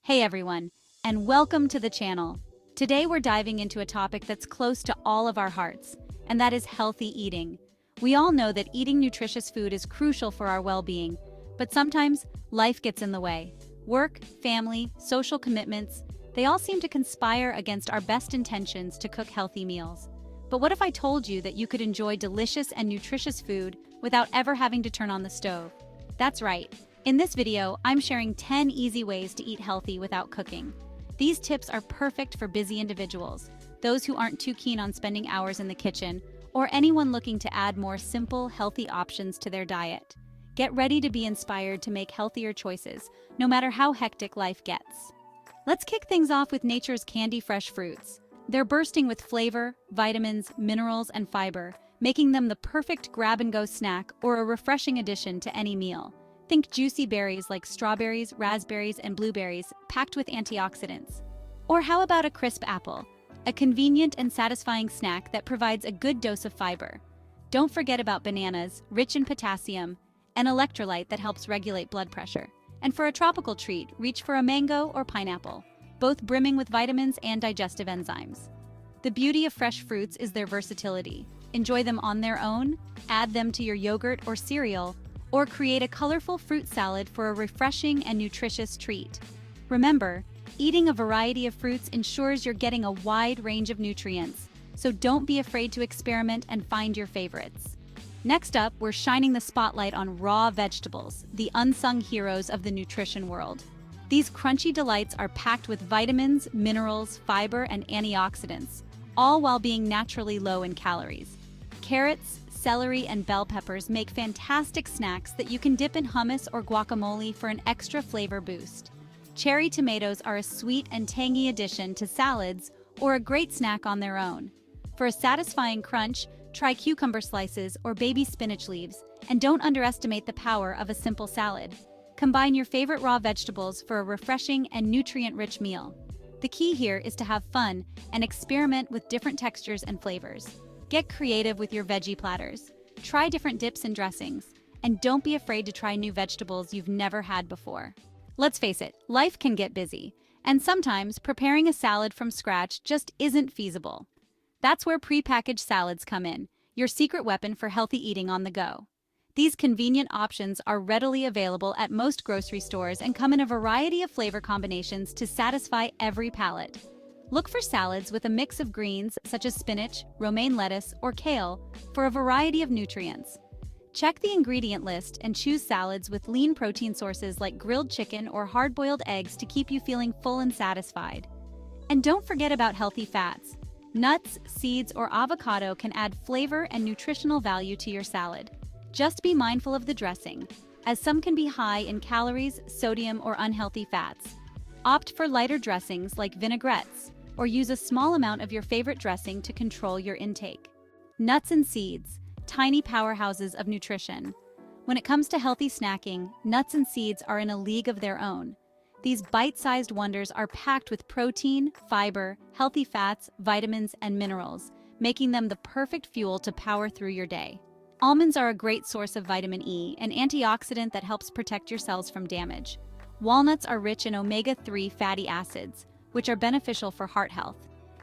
Hey everyone, and welcome to the channel. Today we're diving into a topic that's close to all of our hearts, and that is healthy eating. We all know that eating nutritious food is crucial for our well-being, but sometimes life gets in the way. Work, family, social commitments, they all seem to conspire against our best intentions to cook healthy meals. But what if I told you that you could enjoy delicious and nutritious food without ever having to turn on the stove? That's right. In this video, I'm sharing 10 easy ways to eat healthy without cooking. These tips are perfect for busy individuals, those who aren't too keen on spending hours in the kitchen, or anyone looking to add more simple, healthy options to their diet. Get ready to be inspired to make healthier choices, no matter how hectic life gets. Let's kick things off with nature's candy fresh fruits. They're bursting with flavor, vitamins, minerals, and fiber, making them the perfect grab-and-go snack or a refreshing addition to any meal. Think juicy berries like strawberries, raspberries, and blueberries packed with antioxidants. Or how about a crisp apple? A convenient and satisfying snack that provides a good dose of fiber. Don't forget about bananas, rich in potassium, an electrolyte that helps regulate blood pressure. And for a tropical treat, reach for a mango or pineapple, both brimming with vitamins and digestive enzymes. The beauty of fresh fruits is their versatility. Enjoy them on their own, add them to your yogurt or cereal, or create a colorful fruit salad for a refreshing and nutritious treat. Remember, eating a variety of fruits ensures you're getting a wide range of nutrients, so don't be afraid to experiment and find your favorites. Next up, we're shining the spotlight on raw vegetables, the unsung heroes of the nutrition world. These crunchy delights are packed with vitamins, minerals, fiber, and antioxidants, all while being naturally low in calories. Carrots, celery, and bell peppers make fantastic snacks that you can dip in hummus or guacamole for an extra flavor boost. Cherry tomatoes are a sweet and tangy addition to salads or a great snack on their own. For a satisfying crunch, try cucumber slices or baby spinach leaves, and don't underestimate the power of a simple salad. Combine your favorite raw vegetables for a refreshing and nutrient-rich meal. The key here is to have fun and experiment with different textures and flavors. Get creative with your veggie platters. Try different dips and dressings, and don't be afraid to try new vegetables you've never had before. Let's face it, life can get busy, and sometimes preparing a salad from scratch just isn't feasible. That's where prepackaged salads come in, your secret weapon for healthy eating on the go. These convenient options are readily available at most grocery stores and come in a variety of flavor combinations to satisfy every palate. Look for salads with a mix of greens such as spinach, romaine lettuce, or kale for a variety of nutrients. Check the ingredient list and choose salads with lean protein sources like grilled chicken or hard-boiled eggs to keep you feeling full and satisfied. And don't forget about healthy fats. Nuts, seeds, or avocado can add flavor and nutritional value to your salad. Just be mindful of the dressing, as some can be high in calories, sodium, or unhealthy fats. Opt for lighter dressings like vinaigrettes, or use a small amount of your favorite dressing to control your intake. Nuts and seeds, tiny powerhouses of nutrition. When it comes to healthy snacking, nuts and seeds are in a league of their own. These bite-sized wonders are packed with protein, fiber, healthy fats, vitamins, and minerals, making them the perfect fuel to power through your day. Almonds are a great source of vitamin E, an antioxidant that helps protect your cells from damage. Walnuts are rich in omega-3 fatty acids, which are beneficial for heart health.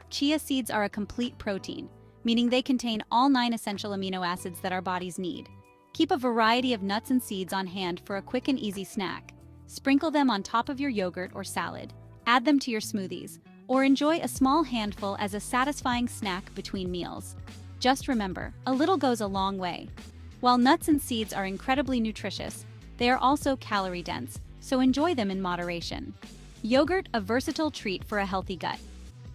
Chia seeds are a complete protein, meaning they contain all 9 essential amino acids that our bodies need. Keep a variety of nuts and seeds on hand for a quick and easy snack. Sprinkle them on top of your yogurt or salad, add them to your smoothies, or enjoy a small handful as a satisfying snack between meals. Just remember, a little goes a long way. While nuts and seeds are incredibly nutritious, they are also calorie-dense, so enjoy them in moderation. Yogurt, a versatile treat for a healthy gut.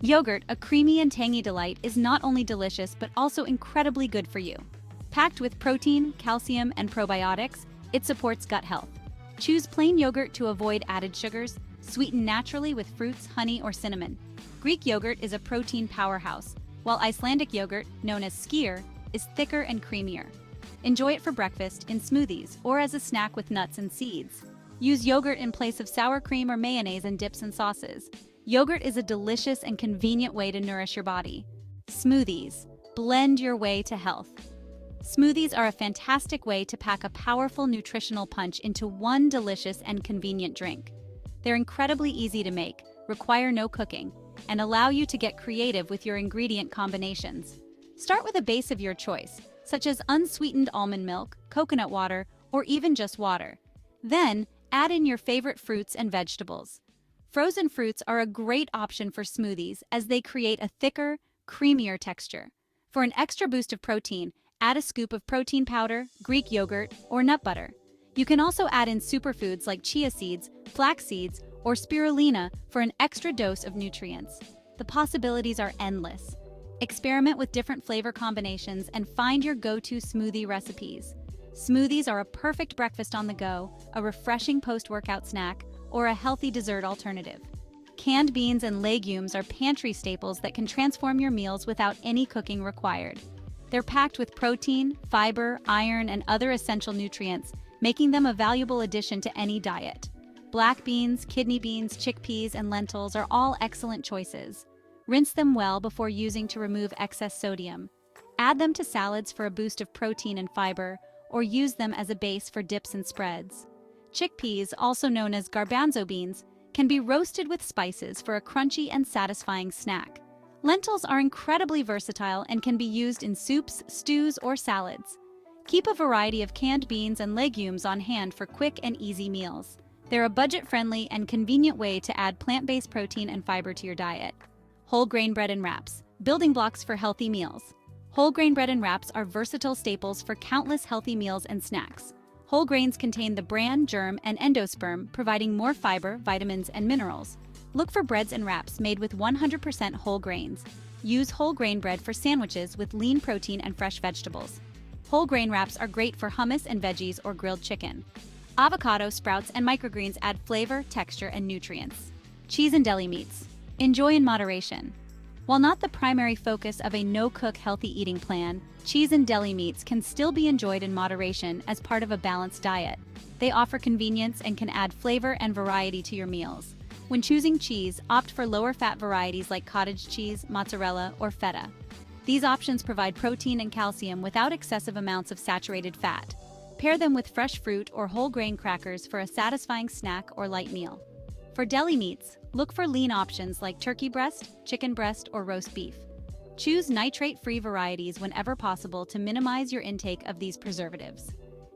Yogurt, a creamy and tangy delight, is not only delicious but also incredibly good for you. Packed with protein, calcium, and probiotics, it supports gut health. Choose plain yogurt to avoid added sugars, sweetened naturally with fruits, honey, or cinnamon. Greek yogurt is a protein powerhouse, while Icelandic yogurt, known as skyr, is thicker and creamier. Enjoy it for breakfast, in smoothies, or as a snack with nuts and seeds. Use yogurt in place of sour cream or mayonnaise in dips and sauces. Yogurt is a delicious and convenient way to nourish your body. Smoothies. Blend your way to health. Smoothies are a fantastic way to pack a powerful nutritional punch into one delicious and convenient drink. They're incredibly easy to make, require no cooking, and allow you to get creative with your ingredient combinations. Start with a base of your choice, such as unsweetened almond milk, coconut water, or even just water. Then, add in your favorite fruits and vegetables. Frozen fruits are a great option for smoothies as they create a thicker, creamier texture. For an extra boost of protein, add a scoop of protein powder, Greek yogurt, or nut butter. You can also add in superfoods like chia seeds, flax seeds, or spirulina for an extra dose of nutrients. The possibilities are endless. Experiment with different flavor combinations and find your go-to smoothie recipes. Smoothies are a perfect breakfast on the go, a refreshing post-workout snack, or a healthy dessert alternative. Canned beans and legumes are pantry staples that can transform your meals without any cooking required. They're packed with protein, fiber, iron, and other essential nutrients, making them a valuable addition to any diet. Black beans, kidney beans, chickpeas, and lentils are all excellent choices. Rinse them well before using to remove excess sodium. Add them to salads for a boost of protein and fiber, or use them as a base for dips and spreads. Chickpeas, also known as garbanzo beans, can be roasted with spices for a crunchy and satisfying snack. Lentils are incredibly versatile and can be used in soups, stews, or salads. Keep a variety of canned beans and legumes on hand for quick and easy meals. They're a budget-friendly and convenient way to add plant-based protein and fiber to your diet. Whole grain bread and wraps, building blocks for healthy meals. Whole grain bread and wraps are versatile staples for countless healthy meals and snacks. Whole grains contain the bran, germ, and endosperm, providing more fiber, vitamins, and minerals. Look for breads and wraps made with 100% whole grains. Use whole grain bread for sandwiches with lean protein and fresh vegetables. Whole grain wraps are great for hummus and veggies or grilled chicken. Avocado, sprouts, and microgreens add flavor, texture, and nutrients. Cheese and deli meats. Enjoy in moderation. While not the primary focus of a no-cook healthy eating plan, cheese and deli meats can still be enjoyed in moderation as part of a balanced diet. They offer convenience and can add flavor and variety to your meals. When choosing cheese, opt for lower-fat varieties like cottage cheese, mozzarella, or feta. These options provide protein and calcium without excessive amounts of saturated fat. Pair them with fresh fruit or whole grain crackers for a satisfying snack or light meal. For deli meats, look for lean options like turkey breast, chicken breast, or roast beef. Choose nitrate-free varieties whenever possible to minimize your intake of these preservatives.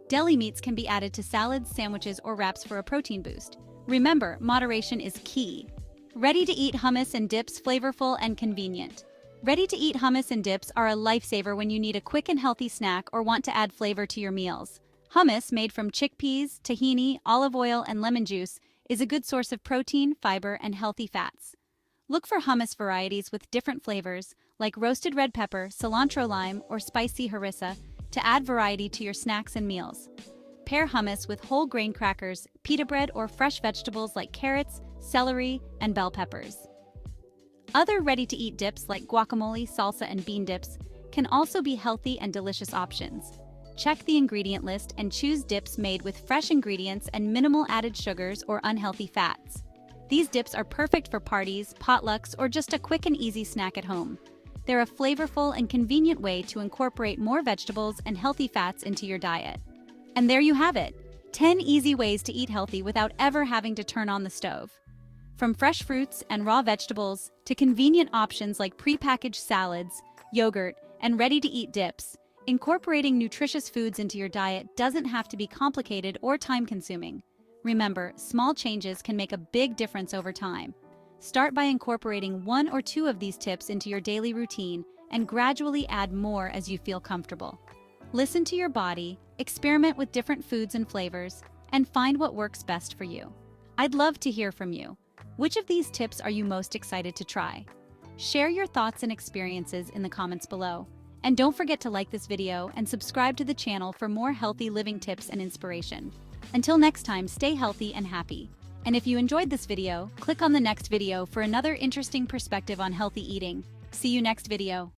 Deli meats can be added to salads, sandwiches, or wraps for a protein boost. Remember, moderation is key. Ready-to-eat hummus and dips, flavorful and convenient. Ready-to-eat hummus and dips are a lifesaver when you need a quick and healthy snack or want to add flavor to your meals. Hummus, made from chickpeas, tahini, olive oil, and lemon juice, is a good source of protein, fiber, and healthy fats. Look for hummus varieties with different flavors, like roasted red pepper, cilantro lime, or spicy harissa, to add variety to your snacks and meals. Pair hummus with whole grain crackers, pita bread, or fresh vegetables like carrots, celery, and bell peppers. Other ready-to-eat dips like guacamole, salsa, and bean dips can also be healthy and delicious options. Check the ingredient list and choose dips made with fresh ingredients and minimal added sugars or unhealthy fats. These dips are perfect for parties, potlucks, or just a quick and easy snack at home. They're a flavorful and convenient way to incorporate more vegetables and healthy fats into your diet. And there you have it, 10 easy ways to eat healthy without ever having to turn on the stove. From fresh fruits and raw vegetables to convenient options like prepackaged salads, yogurt, and ready-to-eat dips, incorporating nutritious foods into your diet doesn't have to be complicated or time-consuming. Remember, small changes can make a big difference over time. Start by incorporating 1 or 2 of these tips into your daily routine and gradually add more as you feel comfortable. Listen to your body, experiment with different foods and flavors, and find what works best for you. I'd love to hear from you. Which of these tips are you most excited to try? Share your thoughts and experiences in the comments below. And don't forget to like this video and subscribe to the channel for more healthy living tips and inspiration. Until next time, stay healthy and happy. And if you enjoyed this video, click on the next video for another interesting perspective on healthy eating. See you next video.